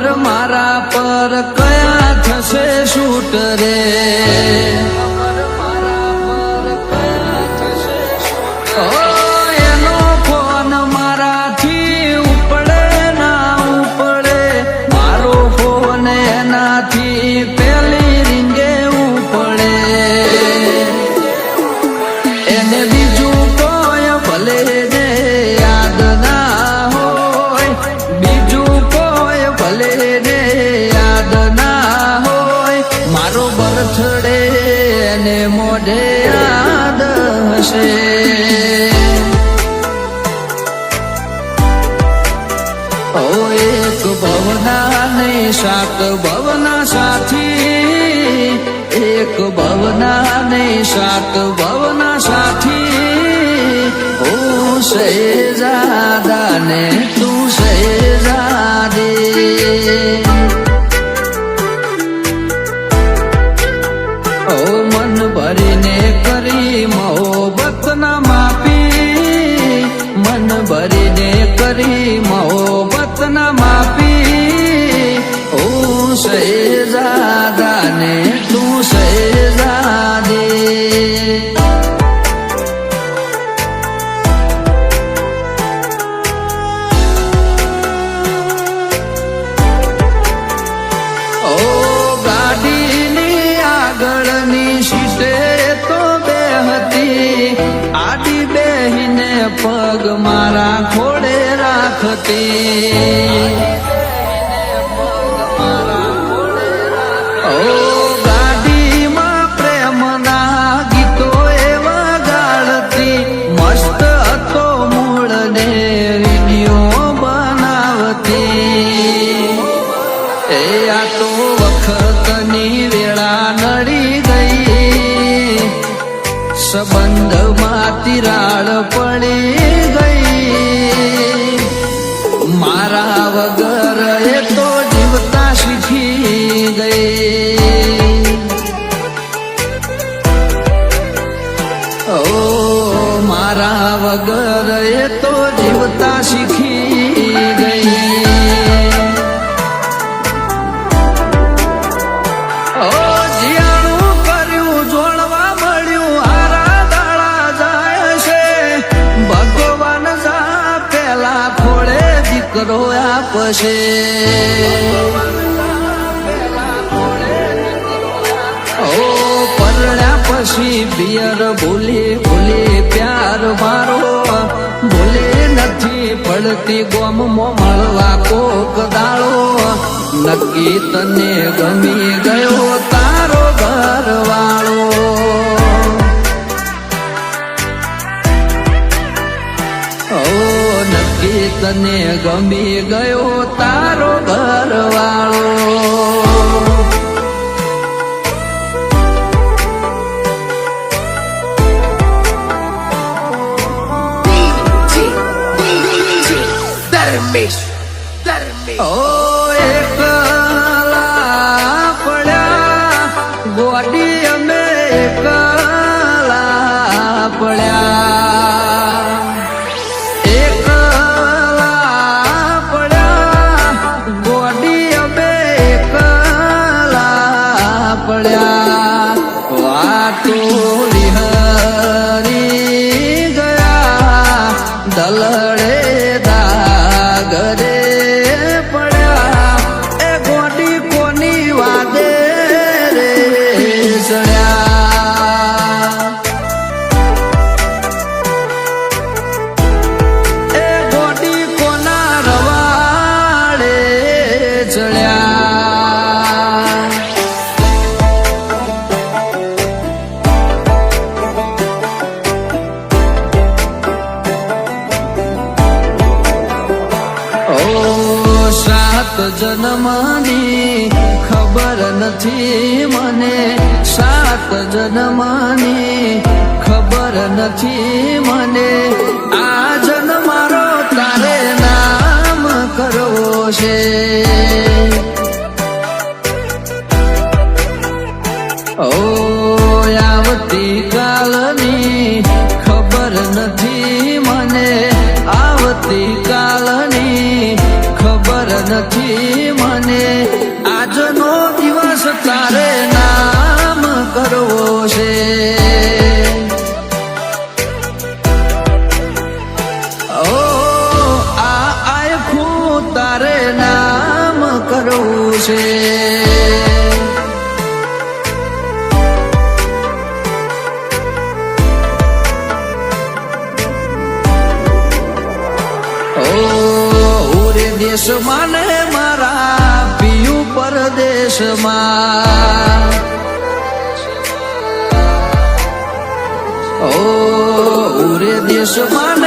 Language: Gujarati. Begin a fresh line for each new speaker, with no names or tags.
ખબર મારા પર કયા થશે શૂટ રે એનો ફોન મારાથી ઉપડે ના ઉપડે મારો ફોન એનાથી પેલી રીંગે ઉપડે એને બીજું કોઈ ભલે ને યાદ ના હોય બીજું કોઈ ભલે ને યાદ ના હોય મારો બર્થડે એને મોઢે યાદ હશે એક ભવના નહીં સાત ભવના સાથી એક ભવના નહીં સાત ભવના સાથી હું શહેજાદા ને તું શહેજાદી ઓ મન ભરીને કરી મોહબ્બત ના માપી મન ભરીને કરી મોહબ્બત ના માપી હું શહેજાદા ને તું શહેજાદી ઓ ગાડીની આગળની સીટે તો બે હતી આડી બેહીને પગ મારા ખોડે રાખતી ઓ ગાડીમાં પ્રેમના ગીતો એવા ગાળતી મસ્ત હતો મૂળ ને વિડીયો બનાવતી એ આ તો વખતની વેળા નડી ગઈ સંબંધમાં તિરાડ પડી ગઈ મારા વગર એ તો જીવતા શીખી ગઈ ઓ મારા વગર એ તો જીવતા શીખી ગઈ ઓ જીયાણું કર્યું જોડવા મળ્યું હારા દાડા જાય છે ભગવાન જા પેલા ખોળે દીકરો આપશે ઓ પરણ્યા પછી પિયર ભૂલી ભૂલી પ્યાર મારો ભૂલે નથી પડતી ગોમમાં મળવા કોક દાળો નક્કી તને ગમી ગયો તારો ઘરવાળો ઓ નક્કી તને ગમી ગયો તારો ઘરવાળો ઓ એકલા પડ્યા ગોડી અમે એકલા પડ્યા એકલા પડ્યા ગોડી અમે એકલા પડ્યા વાતો વિહરી ગયા દલડે દાગરે પડ્યા એ ગોડી કોની વાદે રે ચડ્યા એ ગોડી કોના રવાડે ચડ્યા સાત જન્મની ખબર નથી મને સાત જન્મની ખબર નથી મને આ જન્મ મારો તારે નામ કરવો છે ઓ આવતી કાલની ખબર નથી મને આવતી કાલની ખબર નથી નથી મને આજનો દિવસ તારે નામ કરવો છે ઓ આખું તારે નામ કરવું છે દેશમાં ને મારા પિયું પરદેશમાં ઓ ઉરે દેશમાં